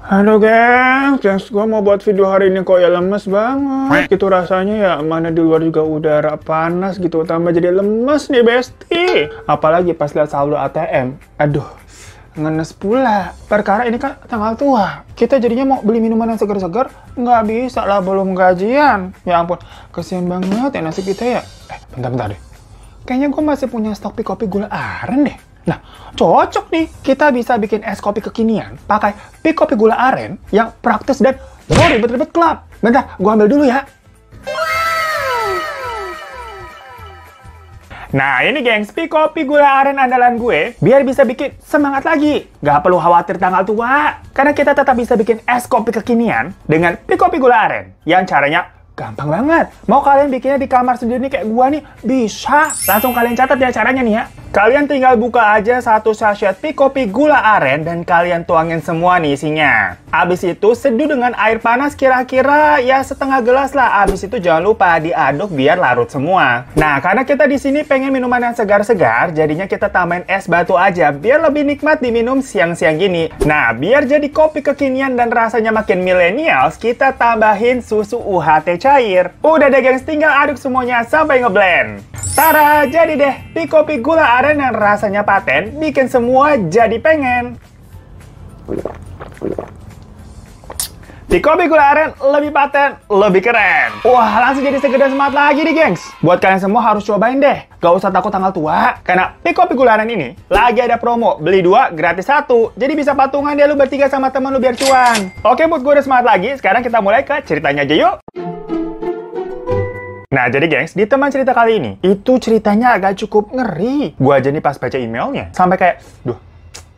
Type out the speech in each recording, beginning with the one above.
Halo gengs, gue mau buat video hari ini kok ya lemes banget gitu rasanya ya, mana di luar juga udara panas gitu, tambah jadi lemes nih besti. Apalagi pas lihat saldo ATM, aduh ngenes pula. Perkara ini kan tanggal tua, kita jadinya mau beli minuman yang segar-segar, nggak bisa lah belum gajian. Ya ampun, kesian banget ya nasib kita ya. Bentar deh, kayaknya gue masih punya stok kopi gula aren deh. Nah, cocok nih, kita bisa bikin es kopi kekinian pakai kopi gula aren yang praktis dan gak ribet-ribet klub. Bentar, gua ambil dulu ya. Nah, ini gengs, kopi gula aren andalan gue, biar bisa bikin semangat lagi. Gak perlu khawatir tanggal tua, karena kita tetap bisa bikin es kopi kekinian dengan kopi gula aren, yang caranya gampang banget. Mau kalian bikinnya di kamar sendiri nih kayak gua nih, bisa. Langsung kalian catat ya caranya nih ya. Kalian tinggal buka aja satu sachet kopi gula aren dan kalian tuangin semua nih isinya. Abis itu seduh dengan air panas kira-kira ya setengah gelas lah. Abis itu jangan lupa diaduk biar larut semua. Nah, karena kita di sini pengen minuman yang segar-segar, jadinya kita tambahin es batu aja biar lebih nikmat diminum siang-siang gini. Nah, biar jadi kopi kekinian dan rasanya makin millennials, kita tambahin susu UHT cair. Udah deh gengs, tinggal aduk semuanya sampai ngeblend. Tara, jadi deh kopi gula aren yang rasanya paten, bikin semua jadi pengen. Kopi gula aren lebih paten, lebih keren. Wah, langsung jadi seger dan semangat lagi nih gengs. Buat kalian semua harus cobain deh. Gak usah takut tanggal tua, karena kopi gula aren ini lagi ada promo, beli 2 gratis 1. Jadi bisa patungan deh lu bertiga sama temen lu biar cuan. Oke, buat gue udah semangat lagi, sekarang kita mulai ke ceritanya aja yuk. Nah, jadi gengs, di teman cerita kali ini, itu ceritanya agak cukup ngeri. Gua aja nih pas baca emailnya, sampai kayak, duh,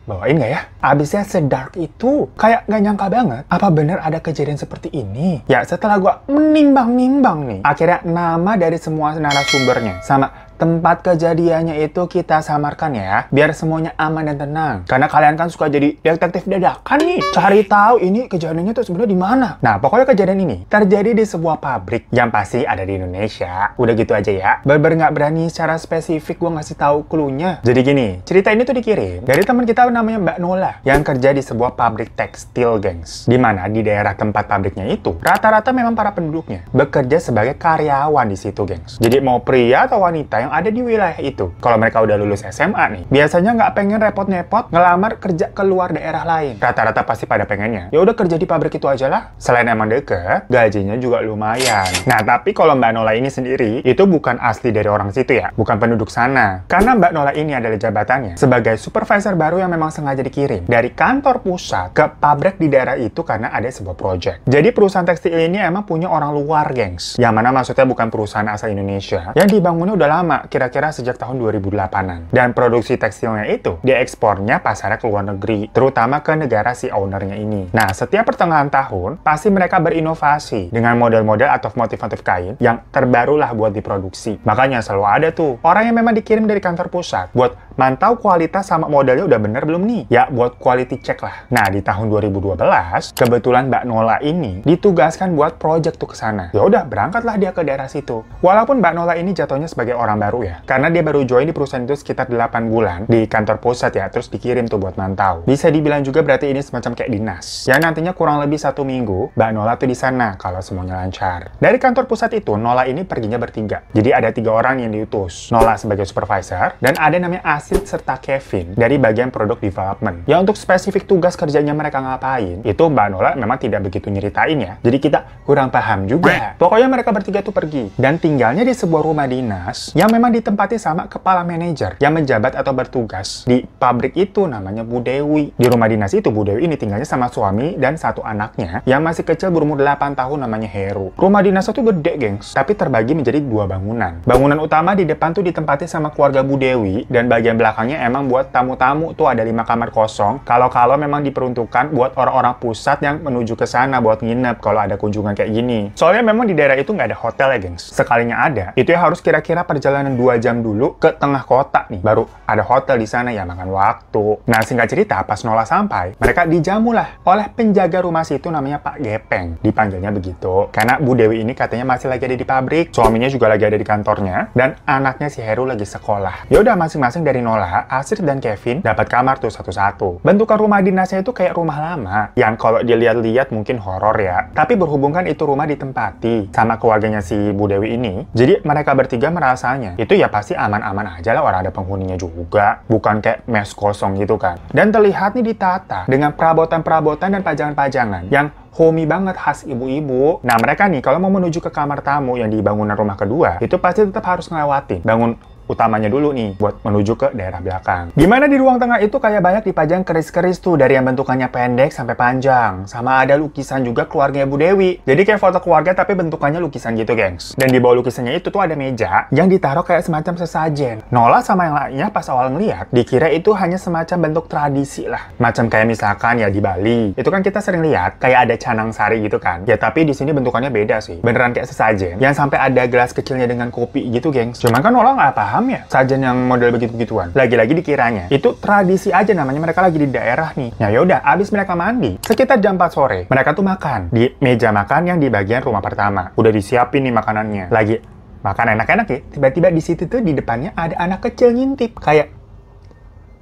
bawain nggak ya? Abisnya sedark itu. Kayak nggak nyangka banget, apa bener ada kejadian seperti ini? Ya, setelah gua menimbang-nimbang nih, akhirnya nama dari semua narasumbernya, sama tempat kejadiannya itu kita samarkan ya, biar semuanya aman dan tenang. Karena kalian kan suka jadi detektif dadakan nih, cari tahu ini kejadiannya tuh sebenarnya di mana. Nah, pokoknya kejadian ini terjadi di sebuah pabrik yang pasti ada di Indonesia. Udah gitu aja ya. Bener-bener nggak berani secara spesifik gua ngasih tahu clue-nya. Jadi gini, cerita ini tuh dikirim dari teman kita namanya Mbak Nola yang kerja di sebuah pabrik tekstil, gengs. Di mana di daerah tempat pabriknya itu rata-rata memang para penduduknya bekerja sebagai karyawan di situ, gengs. Jadi mau pria atau wanita yang ada di wilayah itu, kalau mereka udah lulus SMA nih, biasanya nggak pengen repot-repot ngelamar kerja ke luar daerah lain. Rata-rata pasti pada pengennya, ya udah kerja di pabrik itu aja lah. Selain emang deket, gajinya juga lumayan. Nah, tapi kalau Mbak Nola ini sendiri, itu bukan asli dari orang situ ya, bukan penduduk sana. Karena Mbak Nola ini adalah jabatannya sebagai supervisor baru yang memang sengaja dikirim dari kantor pusat ke pabrik di daerah itu karena ada sebuah project. Jadi perusahaan tekstil ini emang punya orang luar, gengs. Yang mana maksudnya bukan perusahaan asal Indonesia, yang dibangunnya udah lama, kira-kira sejak tahun 2008-an. Dan produksi tekstilnya itu diekspornya pasarnya ke luar negeri, terutama ke negara si ownernya ini. Nah, setiap pertengahan tahun, pasti mereka berinovasi dengan model-model atau motif-motif kain yang terbaru lah buat diproduksi. Makanya selalu ada tuh orang yang memang dikirim dari kantor pusat buat mantau kualitas sama modelnya udah bener belum nih. Ya, buat quality check lah. Nah, di tahun 2012, kebetulan Mbak Nola ini ditugaskan buat project tuh ke sana. Ya udah, berangkatlah dia ke daerah situ. Walaupun Mbak Nola ini jatuhnya sebagai orang baru ya, karena dia baru join di perusahaan itu sekitar 8 bulan di kantor pusat ya, terus dikirim tuh buat mantau. Bisa dibilang juga berarti ini semacam kayak dinas. Ya, nantinya kurang lebih 1 minggu, Mbak Nola tuh di sana kalau semuanya lancar. Dari kantor pusat itu, Nola ini perginya bertiga. Jadi ada 3 orang yang diutus. Nola sebagai supervisor, dan ada namanya Asid serta Kevin dari bagian product development. Ya, untuk spesifik tugas kerjanya mereka ngapain, itu Mbak Nola memang tidak begitu nyeritain ya. Jadi kita kurang paham juga. Pokoknya mereka bertiga tuh pergi dan tinggalnya di sebuah rumah dinas yang memang ditempati sama kepala manajer yang menjabat atau bertugas di pabrik itu, namanya Bu Dewi. Di rumah dinas itu, Bu Dewi ini tinggalnya sama suami dan 1 anaknya yang masih kecil berumur 8 tahun namanya Heru. Rumah dinas itu gede, gengs, tapi terbagi menjadi 2 bangunan. Bangunan utama di depan tuh ditempati sama keluarga Bu Dewi, dan bagian belakangnya emang buat tamu-tamu tuh ada 5 kamar kosong. Kalau memang diperuntukkan buat orang-orang pusat yang menuju ke sana buat nginep kalau ada kunjungan kayak gini. Soalnya memang di daerah itu nggak ada hotel ya, gengs. Sekalinya ada, itu ya harus kira-kira perjalanan 2 jam dulu ke tengah kota nih, baru ada hotel di sana, ya makan waktu. Nah, singkat cerita, pas Nola sampai, mereka dijamulah oleh penjaga rumah situ namanya Pak Gepeng. Dipanggilnya begitu, karena Bu Dewi ini katanya masih lagi ada di pabrik, suaminya juga lagi ada di kantornya, dan anaknya si Heru lagi sekolah. Ya udah, masing-masing dari istri Nola, Astrid dan Kevin dapat kamar tuh satu-satu. Bentukan rumah dinasnya itu kayak rumah lama, yang kalau dilihat-lihat mungkin horor ya. Tapi berhubung kan itu rumah ditempati sama keluarganya si Bu Dewi ini, jadi mereka bertiga merasanya itu ya pasti aman-aman aja lah, orang ada penghuninya juga. Bukan kayak mes kosong gitu kan. Dan terlihat nih ditata dengan perabotan-perabotan dan pajangan-pajangan yang homey banget, khas ibu-ibu. Nah, mereka nih kalau mau menuju ke kamar tamu yang di bangunan rumah kedua, itu pasti tetap harus ngelewatin bangun utamanya dulu nih, buat menuju ke daerah belakang. Dimana di ruang tengah itu kayak banyak dipajang keris-keris tuh, dari yang bentukannya pendek sampai panjang. Sama ada lukisan juga keluarga Bu Dewi. Jadi kayak foto keluarga tapi bentukannya lukisan gitu, gengs. Dan di bawah lukisannya itu tuh ada meja yang ditaruh kayak semacam sesajen. Nola sama yang lainnya pas awal ngeliat, dikira itu hanya semacam bentuk tradisi lah. Macam kayak misalkan ya di Bali, itu kan kita sering lihat kayak ada canang sari gitu kan. Ya tapi di sini bentukannya beda sih. Beneran kayak sesajen yang sampai ada gelas kecilnya dengan kopi gitu, gengs. Cuman kan Nola nggak paham ya sajian yang model begitu-begituan. Lagi-lagi dikiranya itu tradisi aja, namanya mereka lagi di daerah nih. Ya yaudah, abis mereka mandi sekitar jam 4 sore, mereka tuh makan di meja makan yang di bagian rumah pertama. Udah disiapin nih makanannya, lagi makan enak-enak ya. Tiba-tiba di situ tuh di depannya ada anak kecil ngintip kayak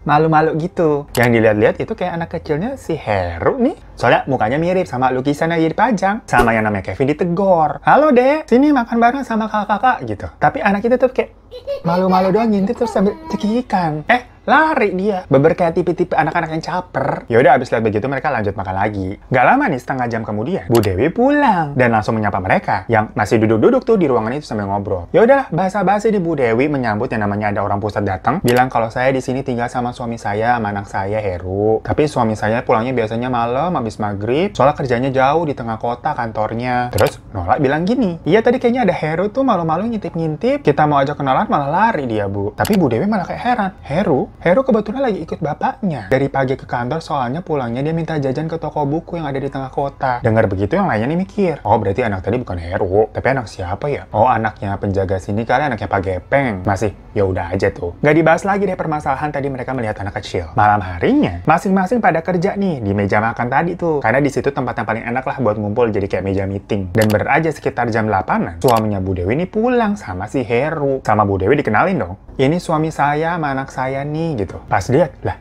malu-malu gitu. Yang dilihat-lihat itu kayak anak kecilnya si Heru nih. Soalnya mukanya mirip sama lukisan yang dipajang. Sama yang namanya Kevin ditegor. Halo dek, sini makan bareng sama kakak-kakak gitu. Tapi anak itu tuh kayak malu-malu doang ngintip terus sambil cekikikan. Lari dia. Beber kayak tipe-tipe anak-anak yang caper. Yaudah abis lihat begitu mereka lanjut makan lagi. Gak lama nih, setengah jam kemudian, Bu Dewi pulang. Dan langsung menyapa mereka yang masih duduk-duduk tuh di ruangan itu sambil ngobrol. Yaudah, basa-basi di Bu Dewi menyambut yang namanya ada orang pusat datang. Bilang kalau saya di sini tinggal sama suami saya, sama anak saya Heru. Tapi suami saya pulangnya biasanya malam habis maghrib. Soalnya kerjanya jauh di tengah kota kantornya. Terus Nola bilang gini, iya tadi kayaknya ada Heru tuh malu-malu ngintip-ngintip. Kita mau ajak kenalan malah lari dia, Bu. Tapi Bu Dewi malah kayak heran. Heru kebetulan lagi ikut bapaknya. Dari pagi ke kantor soalnya pulangnya dia minta jajan ke toko buku yang ada di tengah kota. Dengar begitu yang lainnya nih mikir, oh berarti anak tadi bukan Heru, tapi anak siapa ya? Oh anaknya penjaga sini kali, anaknya Pak Gepeng. Masih, ya udah aja tuh. Gak dibahas lagi deh permasalahan tadi mereka melihat anak kecil. Malam harinya, masing-masing pada kerja nih di meja makan tadi tuh. Karena di situ tempat yang paling enak lah buat ngumpul, jadi kayak meja meeting. Dan beraja sekitar jam 8-an, suaminya Bu Dewi ini pulang sama si Heru. Sama Bu Dewi dikenalin dong. Ini suami saya sama anak saya nih gitu. Pas lihat, lah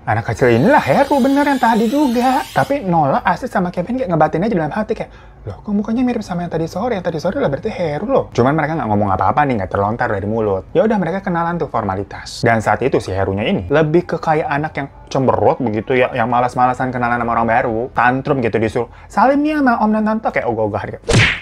anak kecil inilah Heru bener yang tadi juga. Tapi Nola, Astrid sama Kevin kayak ngebatin aja dalam hati kayak, loh kok mukanya mirip sama yang tadi sore lah berarti Heru loh. Cuman mereka nggak ngomong apa-apa nih, nggak terlontar dari mulut. Ya udah mereka kenalan tuh formalitas. Dan saat itu si Herunya ini lebih ke kayak anak yang cemberut begitu ya, yang malas-malasan kenalan sama orang baru, tantrum gitu, disuruh salim nih sama om dan tante kayak ogah-ogah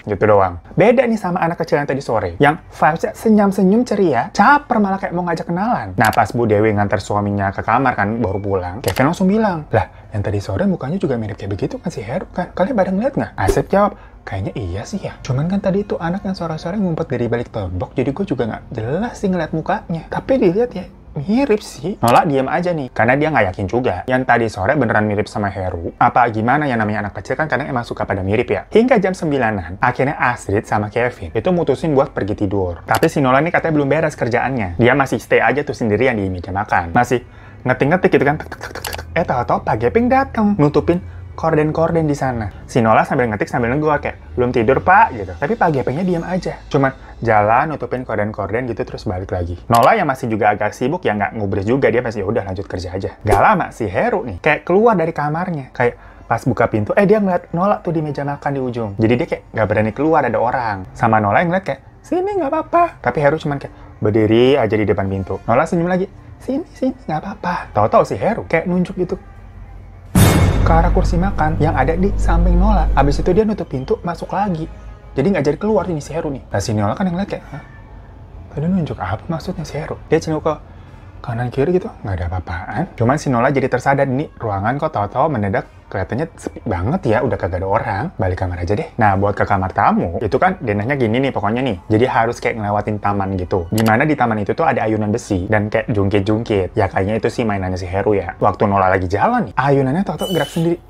gitu doang. Beda nih sama anak kecil yang tadi sore, yang vibes-nya senyum-senyum ceria, caper malah kayak mau ngajak kenalan. Nah pas Bu Dewi nganter suaminya ke kamar kan baru pulang, Kevin langsung bilang, lah yang tadi sore mukanya juga mirip kayak begitu kan si Heru kan, kalian pada ngeliat nggak? Astrid jawab, kayaknya iya sih ya. Cuman kan tadi itu anak yang sore-sore ngumpet dari balik tembok, jadi gue juga nggak jelas sih ngeliat mukanya. Tapi dilihat ya, mirip sih. Nola diem aja nih, karena dia nggak yakin juga yang tadi sore beneran mirip sama Heru. Apa gimana, yang namanya anak kecil kan kadang emang suka pada mirip ya. Hingga jam 9-an, akhirnya Astrid sama Kevin itu mutusin buat pergi tidur. Tapi si Nola nih katanya belum beres kerjaannya. Dia masih stay aja tuh sendirian di meja makan. Masih ngetik-ngetik gitu kan. Tahu-tahu Pak Gepeng datang, nutupin korden-korden di sana. Si Nola sambil ngetik sambil nunggu kayak, belum tidur Pak gitu. Tapi Pak Gepengnya diam aja. Cuman jalan nutupin korden-korden gitu terus balik lagi. Nola yang masih juga agak sibuk ya nggak ngubris juga, dia masih udah lanjut kerja aja. Gak lama si Heru nih kayak keluar dari kamarnya. Kayak pas buka pintu, dia ngeliat Nola tuh di meja makan di ujung. Jadi dia kayak nggak berani keluar, ada orang. Sama Nola yang ngeliat kayak, sini nggak apa-apa. Tapi Heru cuman kayak berdiri aja di depan pintu. Nola senyum lagi, sini nggak apa-apa. Tahu-tahu si Heru kayak nunjuk gitu ke arah kursi makan yang ada di samping Nola. Abis itu dia nutup pintu, masuk lagi. Jadi nggak jadi keluar nih si Heru nih. Nah si Nola kan yang ngeliat kayak, hah? Tadi nunjuk apa maksudnya si Heru? Dia cenderung ke kanan kiri gitu, nggak ada apa-apaan. Cuman si Nola jadi tersadar, nih ruangan kok tahu-tahu mendadak kelihatannya sepi banget ya, udah kagak ada orang. Balik kamar aja deh. Nah buat ke kamar tamu, itu kan denahnya gini nih pokoknya nih. Jadi harus kayak ngelewatin taman gitu. Dimana di taman itu tuh ada ayunan besi dan kayak jungkit-jungkit. Ya kayaknya itu sih mainannya si Heru ya. Waktu Nola lagi jalan nih, ayunannya tahu-tahu gerak sendiri.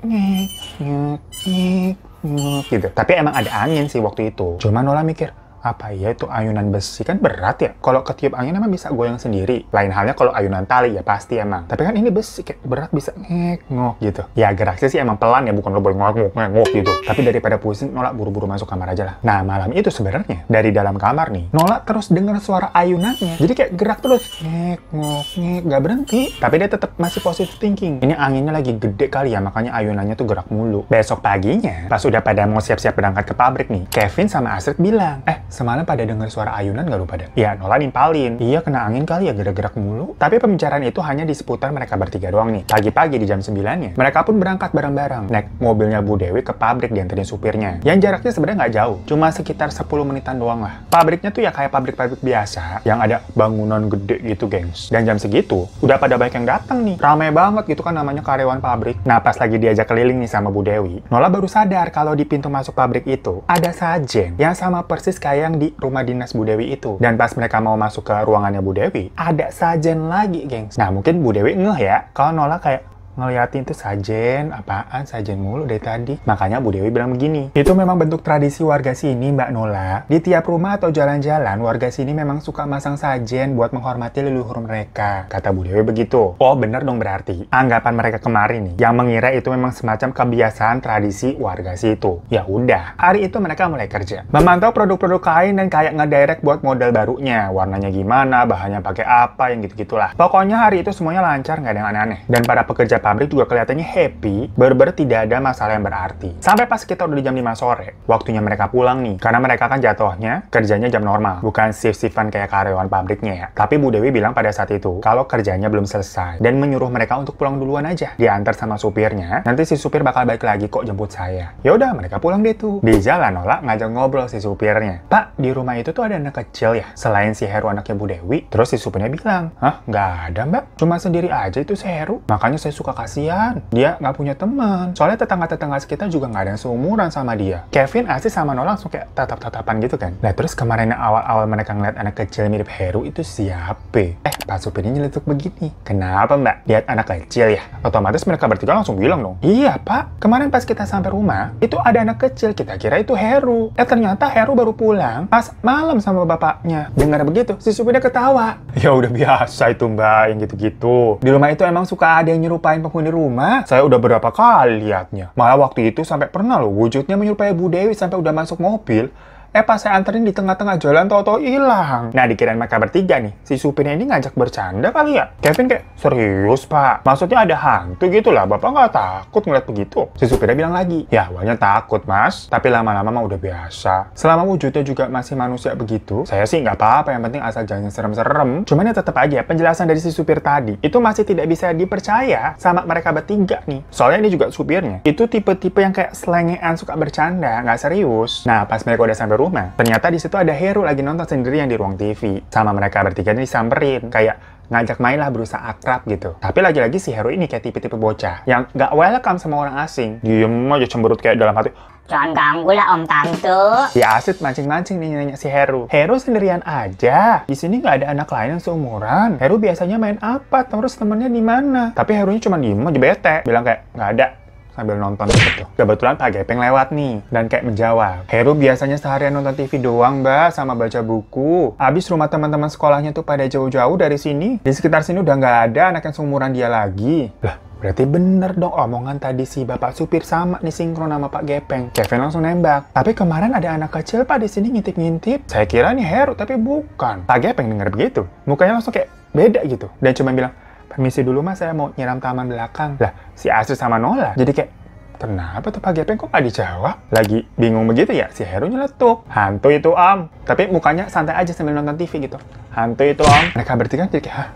Ngek gitu. Tapi emang ada angin sih waktu itu. Cuma Nola mikir, Apa iya itu ayunan besi? Kan berat ya? Kalau ketiup angin emang bisa goyang sendiri. Lain halnya kalau ayunan tali ya pasti emang. Tapi kan ini besi, kayak berat bisa ngek-ngok gitu. Ya geraknya sih emang pelan ya, bukan lo boleh ngok-ngok gitu. Tapi daripada pusing, Nola buru-buru masuk kamar aja lah. Nah malam itu sebenarnya dari dalam kamar nih, Nola terus dengar suara ayunannya. Jadi kayak gerak terus, ngek-ngok, ngek, gak berhenti. Tapi dia tetap masih positive thinking. Ini anginnya lagi gede kali ya, makanya ayunannya tuh gerak mulu. Besok paginya, pas udah pada mau siap-siap berangkat ke pabrik nih, Kevin sama Astrid bilang, semalam pada dengar suara ayunan gak lu pada? Ya, Nola nimpalin. Iya, kena angin kali ya, gerak-gerak mulu. Tapi pembicaraan itu hanya di seputar mereka bertiga doang nih. Pagi-pagi di jam 9-nya, mereka pun berangkat bareng-bareng. Naik mobilnya Bu Dewi ke pabrik dianterin supirnya. Yang jaraknya sebenarnya nggak jauh, cuma sekitar 10 menitan doang lah. Pabriknya tuh ya kayak pabrik-pabrik biasa, yang ada bangunan gede gitu, gengs. Dan jam segitu, udah pada banyak yang datang nih. Ramai banget gitu kan namanya karyawan pabrik. Nah, pas lagi diajak keliling nih sama Bu Dewi, Nola baru sadar kalau di pintu masuk pabrik itu ada sajen yang sama persis kayak yang di rumah dinas Bu Dewi itu. Dan pas mereka mau masuk ke ruangannya Bu Dewi, ada sajen lagi, gengs. Nah, mungkin Bu Dewi ngeh ya, kalau Nola kayak ngeliatin tuh sajen, apaan sajen mulu dari tadi. Makanya Bu Dewi bilang begini, itu memang bentuk tradisi warga sini, Mbak Nola. Di tiap rumah atau jalan-jalan, warga sini memang suka masang sajen buat menghormati leluhur mereka. Kata Bu Dewi begitu. Oh bener dong berarti. Anggapan mereka kemarin nih, yang mengira itu memang semacam kebiasaan tradisi warga situ. Ya udah, hari itu mereka mulai kerja. Memantau produk-produk kain dan kayak ngedirect buat model barunya. Warnanya gimana, bahannya pakai apa, yang gitu-gitulah. Pokoknya hari itu semuanya lancar, nggak ada yang aneh-aneh. Dan para pekerja pabrik juga kelihatannya happy, bener-bener tidak ada masalah yang berarti. Sampai pas kita udah di jam 5 sore, waktunya mereka pulang nih. Karena mereka kan jatuhnya kerjanya jam normal, bukan shift-shiftan kayak karyawan pabriknya ya. Tapi Bu Dewi bilang pada saat itu, kalau kerjanya belum selesai, dan menyuruh mereka untuk pulang duluan aja. Diantar sama supirnya, nanti si supir bakal balik lagi kok jemput saya. Ya udah, mereka pulang deh tuh. Di jalan Nola ngajak ngobrol si supirnya. Pak, di rumah itu tuh ada anak kecil ya? Selain si Heru anaknya Bu Dewi. Terus si supirnya bilang, hah? Nggak ada mbak, cuma sendiri aja itu si Heru. Makanya saya suka kasihan, dia nggak punya teman. Soalnya tetangga-tetangga sekitar juga nggak ada yang seumuran sama dia. Kevin asli sama Nola langsung kayak tatap-tatapan gitu kan. Nah terus kemarin awal-awal mereka ngeliat anak kecil mirip Heru itu siapa? Pak supirnya nyeletuk begini. Kenapa mbak? Lihat anak kecil ya? Otomatis mereka bertiga langsung bilang dong, iya pak, kemarin pas kita sampai rumah, itu ada anak kecil, kita kira itu Heru. Ternyata Heru baru pulang pas malam sama bapaknya. Dengar begitu, si supirnya ketawa. Ya udah biasa itu mbak, yang gitu-gitu. Di rumah itu emang suka ada yang nyerupain penghuni rumah. Saya udah berapa kali liatnya. Malah waktu itu sampai pernah loh wujudnya menyerupai Bu Dewi sampai udah masuk mobil. Pas saya anterin di tengah-tengah jalan, tau-tau hilang. Nah, dikirain mereka bertiga nih, si supirnya ini ngajak bercanda kali ya? Kevin kayak, serius pak? Maksudnya ada hantu gitu lah, bapak nggak takut ngeliat begitu? Si supirnya bilang lagi, ya awalnya takut mas, tapi lama-lama mah udah biasa. Selama wujudnya juga masih manusia begitu, saya sih nggak apa-apa, yang penting asal jangan serem-serem. Cuman ya tetap aja, penjelasan dari si supir tadi, itu masih tidak bisa dipercaya sama mereka bertiga nih. Soalnya ini juga supirnya, itu tipe-tipe yang kayak selengean, suka bercanda, nggak serius. Nah, pas mereka udah sampai rumah, ternyata di situ ada Heru lagi nonton sendirian di ruang TV. Sama mereka bertiga ini disamperin, kayak ngajak main lah, berusaha akrab gitu. Tapi lagi-lagi si Heru ini kayak tipe-tipe bocah yang nggak welcome sama orang asing. Diem aja cemberut kayak dalam hati, jangan ganggu lah om tante. Ya Astrid mancing-mancing nih nanya si Heru. Heru sendirian aja. Di sini nggak ada anak lain yang seumuran. Heru biasanya main apa? Terus temennya di mana? Tapi Herunya cuma diem aja bete. Bilang kayak nggak ada. Sambil nonton gitu. Kebetulan Pak Gepeng lewat nih, dan kayak menjawab, Heru biasanya seharian nonton TV doang mbak, sama baca buku. Abis rumah teman-teman sekolahnya tuh pada jauh-jauh dari sini. Di sekitar sini udah nggak ada anak yang seumuran dia lagi. Lah, berarti bener dong omongan tadi si bapak supir sama nih sinkron sama Pak Gepeng. Kevin langsung nembak. Tapi kemarin ada anak kecil pak di sini ngintip-ngintip. Saya kira nih Heru, tapi bukan. Pak Gepeng denger begitu, mukanya langsung kayak beda gitu. Dan cuma bilang, permisi dulu mas, saya mau nyiram taman belakang. Lah, si Astrid sama Nola jadi kayak, kenapa tuh Pak Gepeng kok nggak dijawab? Lagi bingung begitu ya, si Heru nyeletuk, hantu itu om. Tapi mukanya santai aja sambil nonton TV gitu. Hantu itu om. Mereka bertiga jadi kayak, hah?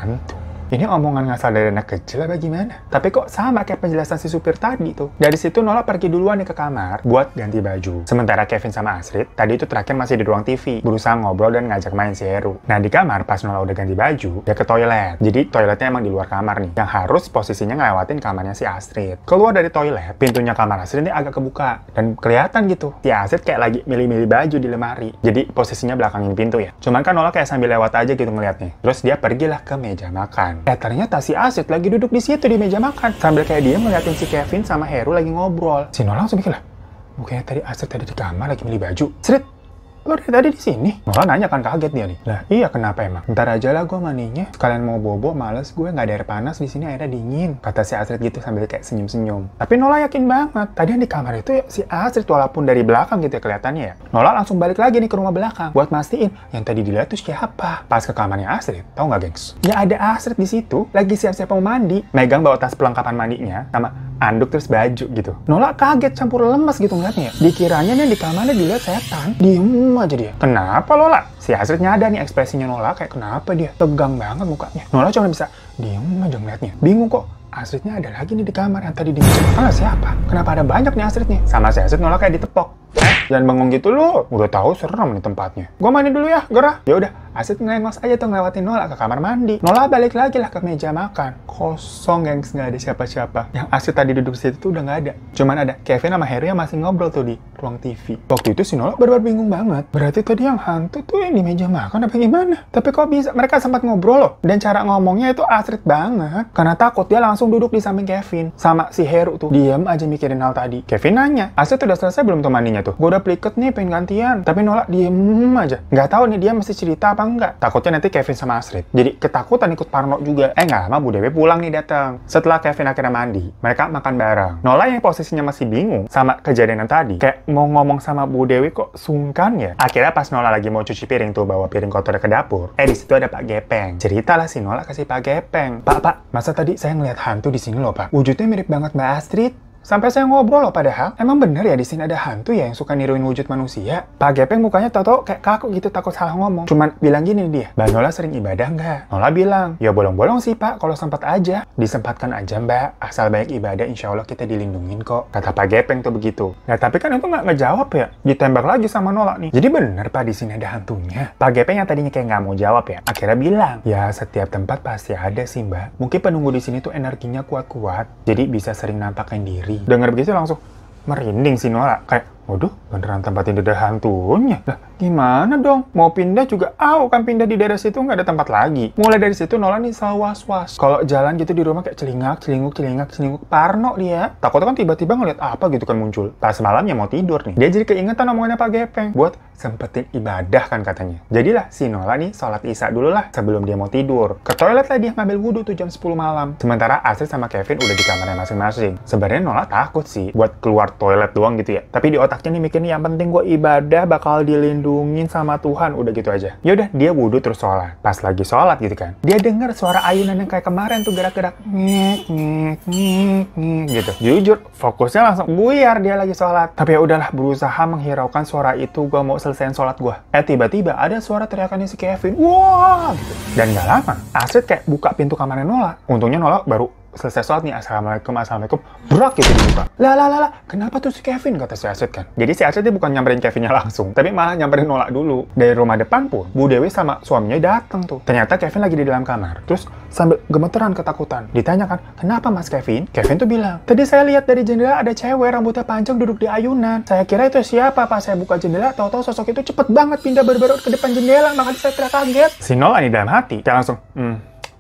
Hantu? Ini omongan ngasal dari anak kecil apa gimana? Tapi kok sama kayak penjelasan si supir tadi tuh. Dari situ Nola pergi duluan nih ke kamar buat ganti baju. Sementara Kevin sama Astrid tadi itu terakhir masih di ruang TV, berusaha ngobrol dan ngajak main si Heru. Nah di kamar pas Nola udah ganti baju, dia ke toilet. Jadi toiletnya emang di luar kamar nih, yang harus posisinya ngelewatin kamarnya si Astrid. Keluar dari toilet, pintunya kamar Astrid ini agak kebuka dan kelihatan gitu si Astrid kayak lagi milih-milih baju di lemari. Jadi posisinya belakangin pintu ya. Cuman kan Nola kayak sambil lewat aja gitu ngeliatnya. Terus dia pergilah ke meja makan. Ternyata si Astrid lagi duduk di situ di meja makan sambil kayak dia ngeliatin si Kevin sama Heru lagi ngobrol. Si Nola langsung mikir lah, bukannya tadi Astrid tadi di kamar lagi milih baju. Astrid, lo dari tadi di sini? Nola nanya kan, kaget dia nih. Lah iya, kenapa emang? Ntar aja lah gue mandinya. Sekalian mau bobo, males gue, nggak ada air panas di sini, airnya dingin. Kata si Astrid gitu sambil kayak senyum-senyum. Tapi Nola yakin banget. Tadi yang di kamar itu ya si Astrid, walaupun dari belakang gitu ya kelihatannya ya. Nola langsung balik lagi nih ke rumah belakang buat mastiin yang tadi dilihat tuh siapa. Pas ke kamarnya Astrid, tahu nggak gengs? Ya ada Astrid di situ, lagi siap-siap mau mandi, megang bawa tas pelengkapan mandinya sama anduk terus baju gitu. Nola kaget campur lemes gitu ngeliatnya. Dikiranya nih di kamarnya dilihat setan. Diem aja dia. Kenapa Lola? Si Astrid nyadar nih ekspresinya Nola kayak kenapa dia tegang banget mukanya. Nola cuma bisa diem aja ngeliatnya. Bingung kok. Astridnya ada lagi nih di kamar yang tadi di meja makan siapa? Kenapa ada banyak nih Astrid nih? Sama si Astrid Nola kayak ditepok. Jangan bengong gitu lu. Udah tahu serem nih tempatnya. Gua mandi dulu ya, gerah. Ya udah, Astrid ngelengos aja tuh ngelewatin Nola ke kamar mandi. Nola balik lagi lah ke meja makan. Kosong, gengs, nggak ada siapa-siapa. Yang Astrid tadi duduk situ tuh udah nggak ada. Cuman ada Kevin sama Harry yang masih ngobrol tuh di ruang TV. Waktu itu si Nola benar-benar bingung banget. Berarti tadi yang hantu tuh yang di meja makan apa gimana? Tapi kok bisa? Mereka sempat ngobrol loh. Dan cara ngomongnya itu Astrid banget. Karena takut dia langsung duduk di samping Kevin. Sama si Heru tuh. Diam aja mikirin hal tadi. Kevin nanya, Astrid udah selesai belum tuh mandinya tuh? Gue udah pliket nih, pengen gantian. Tapi Nola diem aja. Nggak tahu nih dia mesti cerita apa enggak. Takutnya nanti Kevin sama Astrid jadi ketakutan ikut parno juga. Nggak lama Bu Dewi pulang nih datang. Setelah Kevin akhirnya mandi, mereka makan bareng. Nola yang posisinya masih bingung sama kejadian yang tadi. Kayak mau ngomong sama Bu Dewi kok sungkan ya. Akhirnya pas Nola lagi mau cuci piring tuh, bawa piring kotor ke dapur. Di situ ada Pak Gepeng. Ceritalah si Nola kasih Pak Gepeng. Pak, masa tadi saya ngeliat hantu di sini loh Pak. Wujudnya mirip banget Mbak Astrid. Sampai saya ngobrol loh, padahal emang bener ya di sini ada hantu ya yang suka niruin wujud manusia. Pak Gepeng mukanya tau-tau kayak kaku gitu, takut salah ngomong. Cuman bilang gini dia, Mbak Nola sering ibadah nggak? Nola bilang, ya bolong-bolong sih Pak, kalau sempat aja. Disempatkan aja Mbak, asal banyak ibadah insya Allah kita dilindungin kok. Kata Pak Gepeng tuh begitu. Nah tapi kan itu nggak ngejawab ya, ditembak lagi sama Nola nih. Jadi bener Pak di sini ada hantunya. Pak Gepeng yang tadinya kayak nggak mau jawab ya, akhirnya bilang, ya setiap tempat pasti ada sih Mbak. Mungkin penunggu di sini tuh energinya kuat-kuat, jadi bisa sering nampakkan diri. Dengar begitu langsung merinding si Nola. Kayak, waduh, beneran tempat ini ada hantunya. Lah, gimana dong? Mau pindah juga, kan pindah di daerah situ nggak ada tempat lagi. Mulai dari situ Nola nih selalu was-was. Kalau jalan gitu di rumah kayak celingak, parno dia. Takutnya kan tiba-tiba ngeliat apa gitu kan muncul. Pas malamnya mau tidur nih, dia jadi keingetan omongannya Pak Gepeng buat sempetin ibadah kan katanya. Jadilah si Nola nih sholat isya dulu lah sebelum dia mau tidur. Ke toilet lah dia ngambil wudhu tuh jam 10 malam. Sementara Astrid sama Kevin udah di kamarnya masing-masing. Sebenarnya Nola takut sih buat keluar toilet doang gitu ya. Tapi di otaknya nih mikirnya yang penting gue ibadah bakal dilindungin sama Tuhan, udah gitu aja. Yaudah dia wudhu terus sholat. Pas lagi sholat gitu kan, dia denger suara ayunan yang kayak kemarin tuh gerak-gerak ngek gitu. Jujur fokusnya langsung buyar dia lagi sholat. Tapi ya udahlah, berusaha menghiraukan suara itu, gue mau selesaiin sholat gue. Tiba-tiba ada suara teriakannya si Kevin, wah gitu. Dan gak lama Astrid kayak buka pintu kamarnya Nola. Untungnya Nola baru selesai sholat nih, assalamualaikum, berak gitu dibuka. Lah, kenapa tuh si Kevin, kata si Astrid kan. Jadi si Astrid dia bukan nyamperin Kevinnya langsung, tapi malah nyamperin Nola dulu. Dari rumah depan pun, Bu Dewi sama suaminya datang tuh. Ternyata Kevin lagi di dalam kamar. Terus sambil gemeteran ketakutan. Ditanyakan, kenapa Mas Kevin? Kevin tuh bilang, tadi saya lihat dari jendela ada cewek rambutnya panjang duduk di ayunan. Saya kira itu siapa, pas saya buka jendela, tahu-tahu sosok itu cepet banget pindah berbarut ke depan jendela, makanya saya kaget. Si Nola nih dalam hati, dia langsung,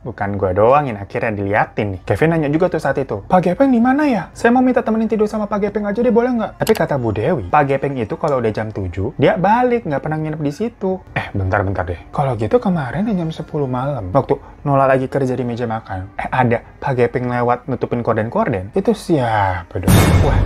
bukan gue doang yang akhirnya diliatin nih. Kevin nanya juga tuh saat itu, Pak Gepeng di mana ya? Saya mau minta temenin tidur sama Pak Gepeng aja deh, boleh nggak? Tapi kata Bu Dewi, Pak Gepeng itu kalau udah jam 7, dia balik, nggak pernah nginep di situ. Bentar deh. Kalau gitu kemarin jam 10 malam, waktu Nola lagi kerja di meja makan, ada Pak Gepeng lewat nutupin korden-korden. Itu siapa dong? Wah,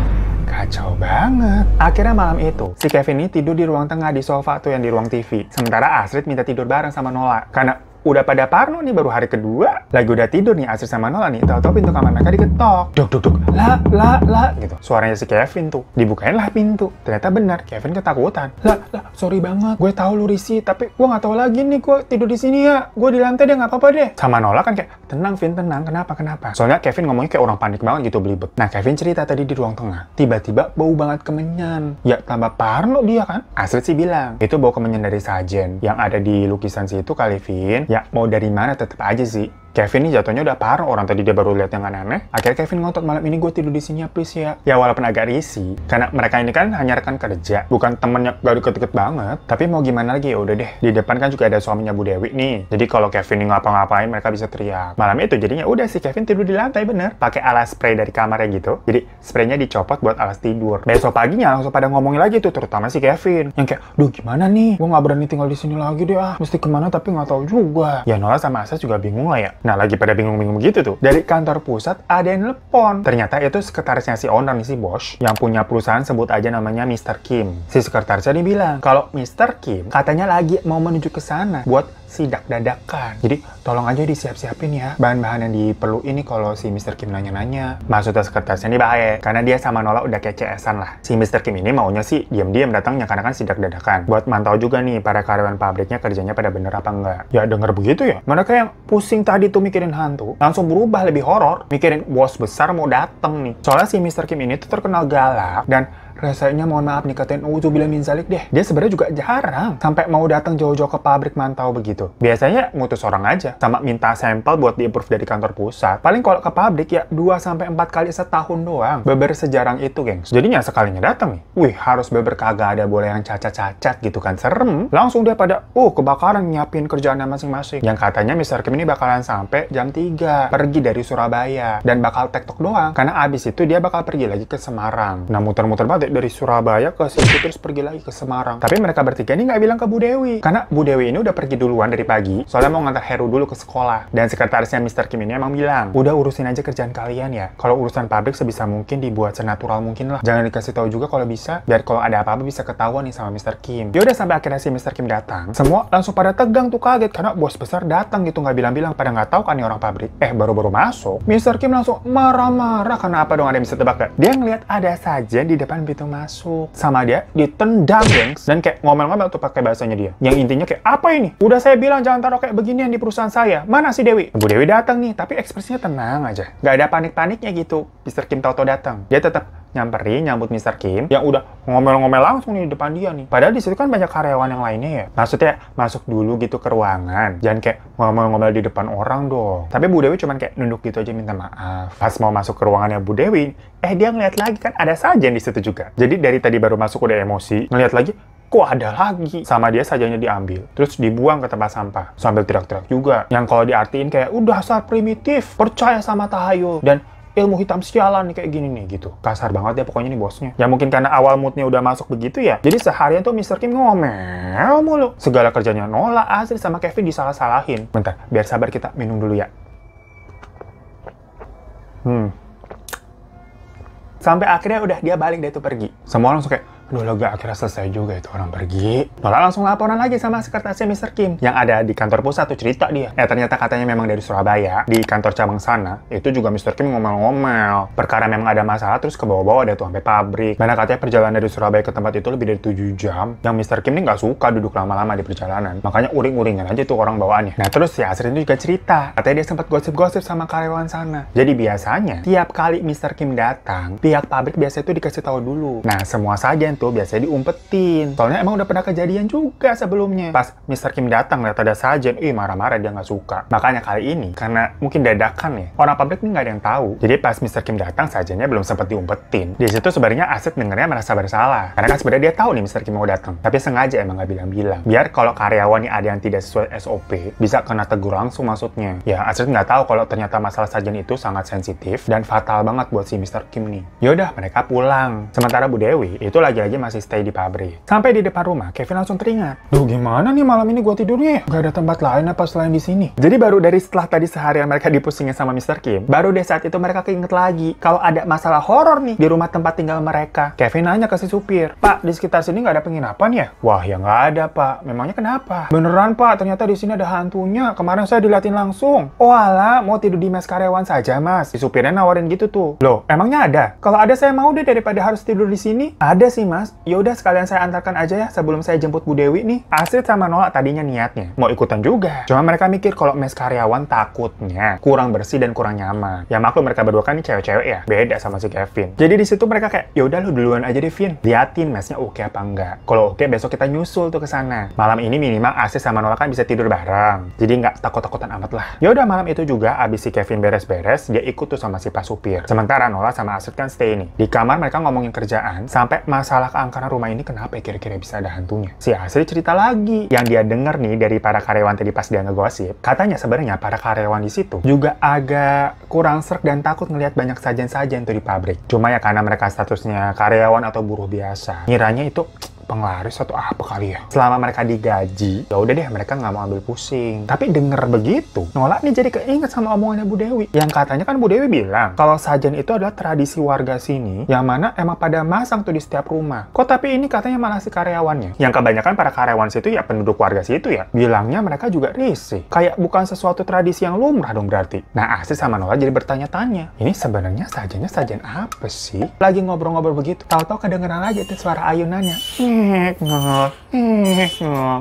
kacau banget. Akhirnya malam itu, si Kevin ini tidur di ruang tengah di sofa tuh yang di ruang TV. Sementara Astrid minta tidur bareng sama Nola. Karena udah pada parno nih, baru hari kedua. Lagi udah tidur nih Astrid sama Nola nih, tahu-tahu pintu kamar mereka diketok. Duk. Lah gitu. Suaranya si Kevin tuh. Dibukain lah pintu. Ternyata benar, Kevin ketakutan. Lah, sorry banget. Gue tahu lu risih, tapi gue nggak tahu lagi nih gue tidur di sini ya. Gue di lantai deh, nggak apa-apa deh. Sama Nola kan kayak, tenang Vin, tenang. Kenapa? Soalnya Kevin ngomongnya kayak orang panik banget gitu, belibet. Nah, Kevin cerita tadi di ruang tengah. Tiba-tiba bau banget kemenyan. Ya, tambah parno dia kan. Astrid sih bilang, itu bau kemenyan dari sajen yang ada di lukisan situ kali, Vin. Ya, mau dari mana tetap aja sih Kevin nih jatuhnya udah parah, orang tadi dia baru lihat yang aneh-aneh. Akhirnya Kevin ngotot, malam ini gue tidur di sini ya please ya. Ya walaupun agak risih, karena mereka ini kan hanya rekan kerja, bukan temennya gak deket-deket banget. Tapi mau gimana lagi, ya udah deh. Di depan kan juga ada suaminya Bu Dewi nih. Jadi kalau Kevin ini ngapa-ngapain mereka bisa teriak. Malam itu jadinya udah si Kevin tidur di lantai bener, pakai alas spray dari kamarnya gitu. Jadi spraynya dicopot buat alas tidur. Besok paginya langsung pada ngomongin lagi tuh, terutama si Kevin yang kayak, duh gimana nih, gue nggak berani tinggal di sini lagi deh mesti kemana tapi nggak tahu juga. Ya Nola sama Asa juga bingung lah ya. Nah lagi pada bingung-bingung gitu tuh, dari kantor pusat ada yang telepon. Ternyata itu sekretarisnya si owner nih, si bos yang punya perusahaan, sebut aja namanya Mr. Kim. Si sekretarisnya nih bilang kalau Mr. Kim katanya lagi mau menuju ke sana buat sidak dadakan. Jadi tolong aja disiap-siapin ya bahan-bahan yang diperluin nih kalau si Mr. Kim nanya-nanya. Maksudnya sekretarisnya ini baik, karena dia sama Nola udah kayak CS-an lah. Si Mr. Kim ini maunya sih diam-diam datangnya karena kan sidak dadakan. Buat mantau juga nih para karyawan pabriknya kerjanya pada bener apa enggak. Ya denger begitu ya, mereka yang pusing tadi tuh mikirin hantu, langsung berubah lebih horor, mikirin bos besar mau dateng nih. Soalnya si Mr. Kim ini tuh terkenal galak dan rasanya mohon maaf nih katain uzubillah min zalik deh. Dia sebenarnya juga jarang sampai mau datang jauh-jauh ke pabrik mantau begitu. Biasanya ngutus orang aja sama minta sampel buat di-approve dari kantor pusat. Paling kalau ke pabrik ya 2-4 kali setahun doang. Beber sejarang itu, gengs. Jadinya sekalinya datang nih. Wih, harus beber kagak ada boleh yang cacat-cacat gitu kan. Serem. Langsung dia pada kebakaran nyiapin kerjaannya masing-masing. Yang katanya Mr. Kim ini bakalan sampai jam 3 pergi dari Surabaya dan bakal tektok doang. Karena abis itu dia bakal pergi lagi ke Semarang. Nah, muter-muter banget dari Surabaya ke situ terus pergi lagi ke Semarang. Tapi mereka bertiga ini nggak bilang ke Bu Dewi. Karena Bu Dewi ini udah pergi duluan dari pagi. Soalnya mau ngantar Heru dulu ke sekolah. Dan sekretarisnya Mr. Kim ini emang bilang, udah urusin aja kerjaan kalian ya. Kalau urusan pabrik sebisa mungkin dibuat senatural mungkin lah. Jangan dikasih tahu juga kalau bisa. Biar kalau ada apa-apa bisa ketahuan nih sama Mr. Kim. Yaudah sampai akhirnya si Mr. Kim datang. Semua langsung pada tegang tuh kaget. Karena bos besar datang gitu nggak bilang-bilang. Pada nggak tahu kan nih orang pabrik. Baru-baru masuk. Mr. Kim langsung marah-marah. Karena apa dong, ada yang bisa tebak gak? Dia ngeliat ada sajen di depan pintu masuk. Sama dia ditendang, gengs. Dan kayak ngomel-ngomel tuh pakai bahasanya dia. Yang intinya kayak, apa ini? Udah saya bilang jangan taruh kayak beginian di perusahaan saya. Mana si Dewi? Bu Dewi datang nih, tapi ekspresinya tenang aja. Gak ada panik-paniknya gitu. Mr. Kim tau-tau datang. Dia tetap nyamperin, nyambut Mr. Kim yang udah ngomel-ngomel langsung nih di depan dia nih. Padahal di situ kan banyak karyawan yang lainnya ya. Maksudnya masuk dulu gitu ke ruangan. Jangan kayak ngomel-ngomel di depan orang dong. Tapi Bu Dewi cuman kayak nunduk gitu aja minta maaf. Pas mau masuk ke ruangannya Bu Dewi, dia ngeliat lagi kan ada sajen di situ juga. Jadi dari tadi baru masuk udah emosi, ngeliat lagi, kok ada lagi? Sama dia sajannya diambil, terus dibuang ke tempat sampah. Sambil teriak-teriak juga. Yang kalau diartiin kayak, udah dasar primitif, percaya sama tahayul, dan ilmu hitam sialan nih kayak gini nih gitu. Kasar banget ya pokoknya nih bosnya. Ya mungkin karena awal moodnya udah masuk begitu ya. Jadi seharian tuh Mr. Kim ngomel mulu. Segala kerjanya Nola, Asri, sama Kevin disalah-salahin. Bentar, biar sabar kita minum dulu ya. Sampai akhirnya udah dia balik deh tuh pergi. Semua langsung kayak, aduh lega akhirnya selesai juga itu orang pergi. Nola langsung laporan lagi sama sekretarisnya Mr. Kim yang ada di kantor pusat tuh, cerita dia. Ternyata katanya memang dari Surabaya, di kantor cabang sana, itu juga Mr. Kim ngomel-ngomel. Perkara memang ada masalah terus ke bawah-bawah ada tuh sampai pabrik. Mana katanya perjalanan dari Surabaya ke tempat itu lebih dari 7 jam. Yang Mr. Kim ini nggak suka duduk lama-lama di perjalanan. Makanya uring-uringan aja tuh orang bawaannya. Nah terus si Asrin juga cerita, katanya dia sempat gosip-gosip sama karyawan sana. Jadi biasanya, tiap kali Mr. Kim datang, pihak pabrik biasanya tuh dikasih tahu dulu. Nah semua saja tuh biasanya diumpetin. Soalnya emang udah pernah kejadian juga sebelumnya. Pas Mr. Kim datang lihat ada sajen, marah-marah dia nggak suka. Makanya kali ini, karena mungkin dadakan ya, orang pabrik ini nggak ada yang tahu. Jadi pas Mr. Kim datang, sajennya belum sempat diumpetin. Di situ sebenarnya Aset dengernya merasa bersalah. Karena kan sebenarnya dia tahu nih Mr. Kim mau datang. Tapi sengaja emang nggak bilang-bilang. Biar kalau karyawan nih ada yang tidak sesuai SOP, bisa kena tegur langsung maksudnya. Ya Aset nggak tahu kalau ternyata masalah sajen itu sangat sensitif dan fatal banget buat si Mr. Kim nih. Yaudah, mereka pulang. Sementara Bu Dewi itu lagi-lagi masih stay di pabrik. Sampai di depan rumah, Kevin langsung teringat. Duh, gimana nih malam ini gua tidurnya ya? Gak ada tempat lain apa selain di sini? Jadi baru dari setelah tadi seharian mereka dipusingin sama Mr. Kim, baru deh saat itu mereka keinget lagi kalau ada masalah horor nih di rumah tempat tinggal mereka. Kevin nanya ke si supir, Pak, di sekitar sini nggak ada penginapan ya? Wah, ya nggak ada, Pak. Memangnya kenapa? Beneran, Pak. Ternyata di sini ada hantunya. Kemarin saya diliatin langsung. Oh alah, mau tidur di mes karyawan saja, Mas. Si supirnya nawarin gitu tuh. Loh, emangnya ada? Kalau ada saya mau deh daripada harus tidur di sini. Ada sih, Mas. Mas, yaudah sekalian saya antarkan aja ya sebelum saya jemput Bu Dewi nih. Astrid sama Nola tadinya niatnya mau ikutan juga. Cuma mereka mikir kalau mes karyawan takutnya kurang bersih dan kurang nyaman. Ya maklum mereka berdua kan nih cewek-cewek ya, beda sama si Kevin. Jadi di situ mereka kayak, yaudah lu duluan aja deh Vin, liatin mesnya oke apa enggak. Kalau oke besok kita nyusul tuh ke sana. Malam ini minimal Astrid sama Nola kan bisa tidur bareng. Jadi nggak takut-takutan amat lah. Yaudah malam itu juga abis si Kevin beres-beres, dia ikut tuh sama si Pak Supir. Sementara Nola sama Astrid kan stay nih. Di kamar mereka ngomongin kerjaan, sampai masalah keangkaran rumah ini kenapa kira-kira bisa ada hantunya. Si Astrid cerita lagi. Yang dia denger nih dari para karyawan tadi pas dia ngegosip, katanya sebenarnya para karyawan di situ juga agak kurang srek dan takut ngelihat banyak sajen-sajen tuh di pabrik. Cuma ya karena mereka statusnya karyawan atau buruh biasa, ngiranya itu penglaris atau apa kali ya. Selama mereka digaji, ya udah deh mereka nggak mau ambil pusing. Tapi denger begitu, Nola nih jadi keinget sama omongannya Bu Dewi. Yang katanya kan Bu Dewi bilang kalau sajen itu adalah tradisi warga sini, yang mana emang pada masang tuh di setiap rumah. Kok tapi ini katanya malah si karyawannya. Yang kebanyakan para karyawan situ ya penduduk warga situ ya, bilangnya mereka juga risih. Kayak bukan sesuatu tradisi yang lumrah dong berarti. Nah Astrid sama Nola jadi bertanya-tanya, ini sebenarnya sajennya sajen apa sih? Lagi ngobrol-ngobrol begitu, tahu-tahu kedengeran aja tuh suara ayunannya.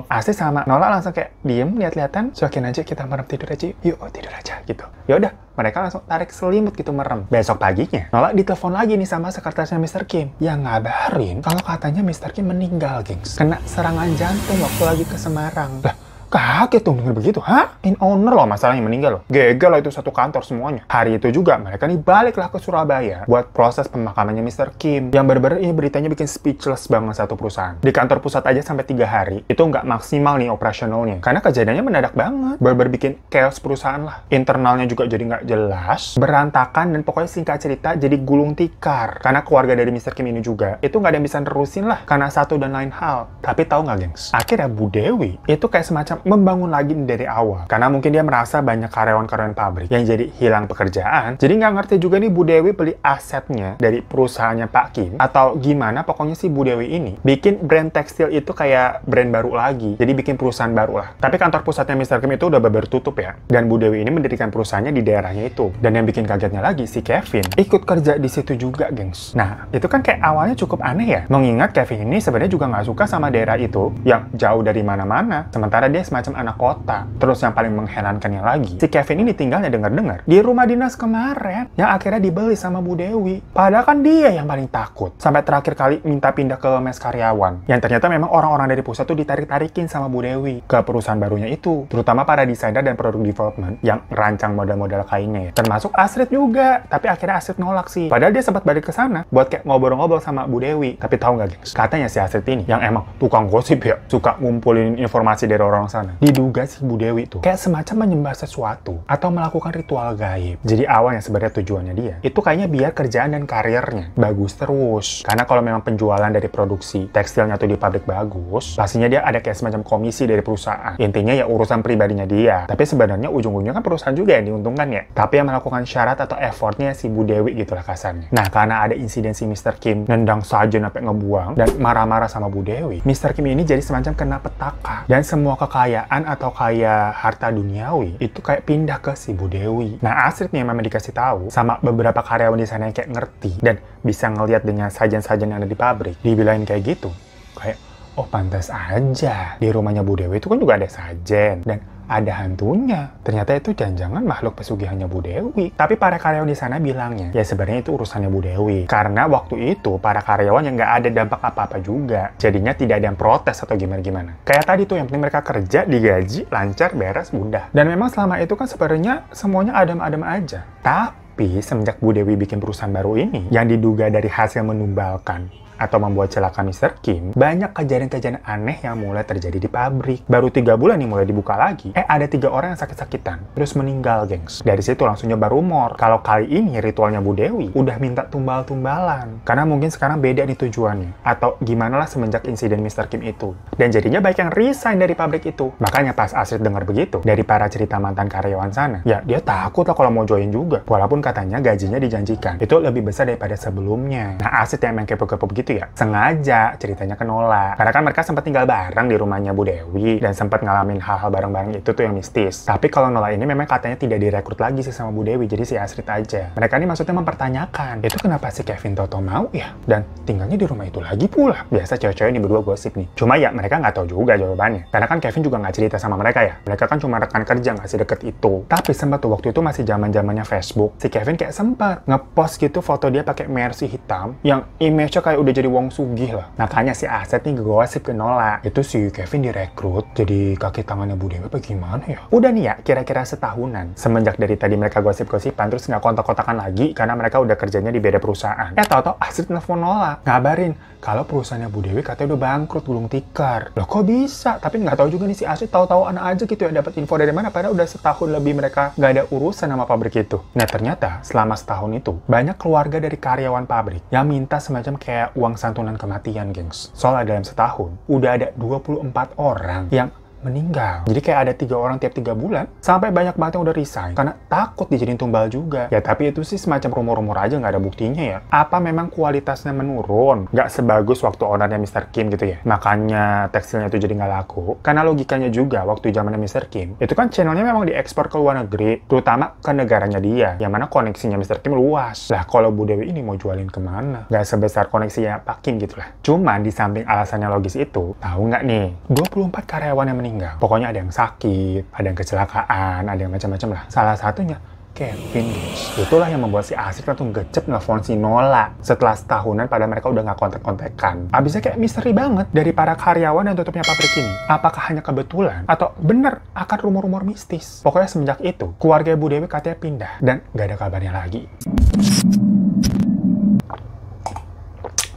Astrid sama Nola langsung kayak diem lihat-lihatan, cuekin aja kita merem tidur aja, yuk tidur aja gitu. Ya udah, mereka langsung tarik selimut gitu merem. Besok paginya Nola ditelepon lagi nih sama sekretarisnya Mr. Kim yang ngabarin kalau katanya Mr. Kim meninggal, gengs, kena serangan jantung waktu lagi ke Semarang. Lah, kaget tuh denger begitu. Hah? In owner loh masalahnya meninggal loh. Geger loh itu satu kantor semuanya. Hari itu juga mereka nih baliklah ke Surabaya buat proses pemakamannya Mr. Kim. Yang bener-bener ini beritanya bikin speechless banget satu perusahaan. Di kantor pusat aja sampai 3 hari. Itu nggak maksimal nih operasionalnya. Karena kejadiannya mendadak banget. Bener-bener bikin chaos perusahaan lah. Internalnya juga jadi nggak jelas. Berantakan dan pokoknya singkat cerita jadi gulung tikar. Karena keluarga dari Mr. Kim ini juga itu nggak ada yang bisa nerusin lah. Karena satu dan lain hal. Tapi tahu nggak gengs? Akhirnya Bu Dewi itu kayak semacam membangun lagi dari awal. Karena mungkin dia merasa banyak karyawan-karyawan pabrik yang jadi hilang pekerjaan. Jadi nggak ngerti juga nih Bu Dewi beli asetnya dari perusahaannya Pak Kim. Atau gimana pokoknya si Bu Dewi ini bikin brand tekstil itu kayak brand baru lagi. Jadi bikin perusahaan baru lah. Tapi kantor pusatnya Mr. Kim itu udah baru tutup ya. Dan Bu Dewi ini mendirikan perusahaannya di daerahnya itu. Dan yang bikin kagetnya lagi si Kevin ikut kerja di situ juga, gengs. Nah, itu kan kayak awalnya cukup aneh ya. Mengingat Kevin ini sebenarnya juga nggak suka sama daerah itu yang jauh dari mana-mana. Sementara dia semacam anak kota. Terus yang paling mengherankannya lagi, si Kevin ini tinggalnya dengar-dengar di rumah dinas kemarin yang akhirnya dibeli sama Bu Dewi. Padahal kan dia yang paling takut. Sampai terakhir kali minta pindah ke mes karyawan. Yang ternyata memang orang-orang dari pusat tuh ditarik-tarikin sama Bu Dewi ke perusahaan barunya itu. Terutama para desainer dan produk development yang rancang model-model kainnya ya. Termasuk Astrid juga. Tapi akhirnya Astrid nolak sih. Padahal dia sempat balik ke sana buat kayak ngobrol-ngobrol sama Bu Dewi. Tapi tahu nggak, gengs? Katanya si Astrid ini yang emang tukang gosip ya, suka ngumpulin informasi dari orang sana. Diduga si Bu Dewi tuh kayak semacam menyembah sesuatu atau melakukan ritual gaib. Jadi awalnya sebenarnya tujuannya dia itu kayaknya biar kerjaan dan karirnya bagus terus. Karena kalau memang penjualan dari produksi tekstilnya tuh di pabrik bagus, pastinya dia ada kayak semacam komisi dari perusahaan. Intinya ya urusan pribadinya dia. Tapi sebenarnya ujung-ujungnya kan perusahaan juga yang diuntungkan ya. Tapi yang melakukan syarat atau effortnya si Bu Dewi gitulah kasarnya. Nah, karena ada insiden si Mr. Kim nendang sajen sampai ngebuang dan marah-marah sama Bu Dewi, Mr. Kim ini jadi semacam kena petaka. Dan semua kekayaan atau kayak harta duniawi itu kayak pindah ke si Bu Dewi. Nah, Astrid nih memang dikasih tahu sama beberapa karyawan di sana yang kayak ngerti dan bisa ngelihat dengan sajen-sajen yang ada di pabrik. Dibilangin kayak gitu. Kayak, oh pantas aja. Di rumahnya Bu Dewi itu kan juga ada sajen dan ada hantunya. Ternyata itu jangan-jangan makhluk pesugihannya Bu Dewi. Tapi para karyawan di sana bilangnya, ya sebenarnya itu urusannya Bu Dewi. Karena waktu itu para karyawan yang nggak ada dampak apa-apa juga. Jadinya tidak ada yang protes atau gimana-gimana. Kayak tadi tuh yang penting mereka kerja, digaji, lancar, beres, mudah. Dan memang selama itu kan sebenarnya semuanya adem-adem aja. Tapi semenjak Bu Dewi bikin perusahaan baru ini, yang diduga dari hasil menumbalkan atau membuat celaka Mr. Kim, banyak kejadian-kejadian aneh yang mulai terjadi di pabrik. Baru 3 bulan nih mulai dibuka lagi, ada 3 orang yang sakit-sakitan, terus meninggal, gengs. Dari situ langsung nyebar rumor, kalau kali ini ritualnya Bu Dewi udah minta tumbal-tumbalan. Karena mungkin sekarang beda nih tujuannya, atau gimana lah semenjak insiden Mr. Kim itu. Dan jadinya banyak yang resign dari pabrik itu. Makanya pas Astrid dengar begitu, dari para cerita mantan karyawan sana, ya dia takut lah kalau mau join juga. Walaupun katanya gajinya dijanjikan, itu lebih besar daripada sebelumnya. Nah, Astrid yang main kepo-kepo begitu itu ya sengaja ceritanya ke Nola. Karena kan mereka sempat tinggal bareng di rumahnya Bu Dewi dan sempat ngalamin hal-hal bareng-bareng itu tuh yang mistis. Tapi kalau Nola ini memang katanya tidak direkrut lagi sih sama Bu Dewi, jadi si Astrid aja. Mereka ini maksudnya mempertanyakan, itu kenapa si Kevin Toto mau ya? Dan tinggalnya di rumah itu lagi pula. Biasa cewek-cewek ini berdua gosip nih. Cuma ya mereka nggak tahu juga jawabannya. Karena kan Kevin juga nggak cerita sama mereka ya. Mereka kan cuma rekan kerja nggak sedekat itu. Tapi sempat tuh waktu itu masih zaman-zamannya Facebook. Si Kevin kayak sempat ngepost gitu foto dia pakai Mercy hitam yang image-nya kayak udah jadi wong sugih lah. Makanya si Aset nih gosip ke Nola. Itu si Kevin direkrut jadi kaki tangannya Bu Dewi apa gimana ya? Udah nih ya, kira-kira setahunan. Semenjak dari tadi mereka gosip-gosipan terus nggak kontak-kontakan lagi karena mereka udah kerjanya di beda perusahaan. Tahu-tahu Astrid nelfon Nola, ngabarin kalau perusahaannya Bu Dewi katanya udah bangkrut, gulung tikar. Loh kok bisa? Tapi nggak tahu juga nih si Astrid tahu-tahu anak aja gitu ya dapat info dari mana padahal udah setahun lebih mereka nggak ada urusan sama pabrik itu. Nah ternyata selama setahun itu banyak keluarga dari karyawan pabrik yang minta semacam kayak uang santunan kematian, gengs. Soalnya dalam setahun udah ada 24 orang yang meninggal. Jadi kayak ada 3 orang tiap 3 bulan. Sampai banyak banget yang udah resign karena takut dijadiin tumbal juga. Ya tapi itu sih semacam rumor-rumor aja, nggak ada buktinya ya. Apa memang kualitasnya menurun? Nggak sebagus waktu ownernya Mr. Kim gitu ya. Makanya tekstilnya itu jadi nggak laku. Karena logikanya juga waktu zamannya Mr. Kim, itu kan channelnya memang diekspor ke luar negeri. Terutama ke negaranya dia. Yang mana koneksinya Mr. Kim luas. Lah kalau Bu Dewi ini mau jualin kemana? Nggak sebesar koneksinya Pak Kim gitu lah. Cuman di samping alasannya logis itu, tahu nggak nih? 24 karyawan yang meninggal. Pokoknya ada yang sakit, ada yang kecelakaan, ada yang macam-macam lah. Salah satunya Kevin, guys. Itulah yang membuat si Astrid tuh ngecep nelfon si Nola setelah setahunan pada mereka udah nggak kontak-kontakan. Abisnya kayak misteri banget dari para karyawan yang tutupnya pabrik ini. Apakah hanya kebetulan atau bener akan rumor-rumor mistis? Pokoknya semenjak itu keluarga Bu Dewi katanya pindah dan nggak ada kabarnya lagi.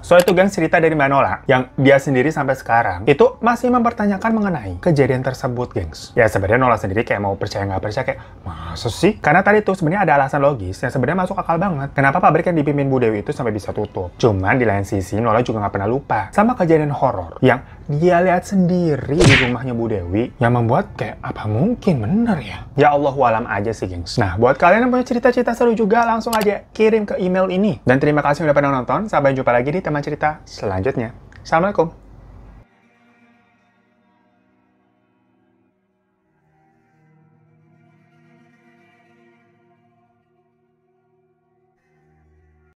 So itu gengs cerita dari Mbak Nola yang dia sendiri sampai sekarang itu masih mempertanyakan mengenai kejadian tersebut, gengs. Ya sebenarnya Nola sendiri kayak mau percaya nggak percaya kayak masa sih? Karena tadi tuh sebenarnya ada alasan logis yang sebenarnya masuk akal banget. Kenapa pabrik yang dipimpin Bu Dewi itu sampai bisa tutup? Cuman di lain sisi Nola juga nggak pernah lupa sama kejadian horor yang dia lihat sendiri di rumahnya Bu Dewi yang membuat kayak apa mungkin bener ya? Ya Allahu alam aja sih, gengs. Nah buat kalian yang punya cerita-cerita seru juga langsung aja kirim ke email ini. Dan terima kasih udah pernah nonton. Sampai jumpa lagi di teman cerita selanjutnya. Assalamualaikum.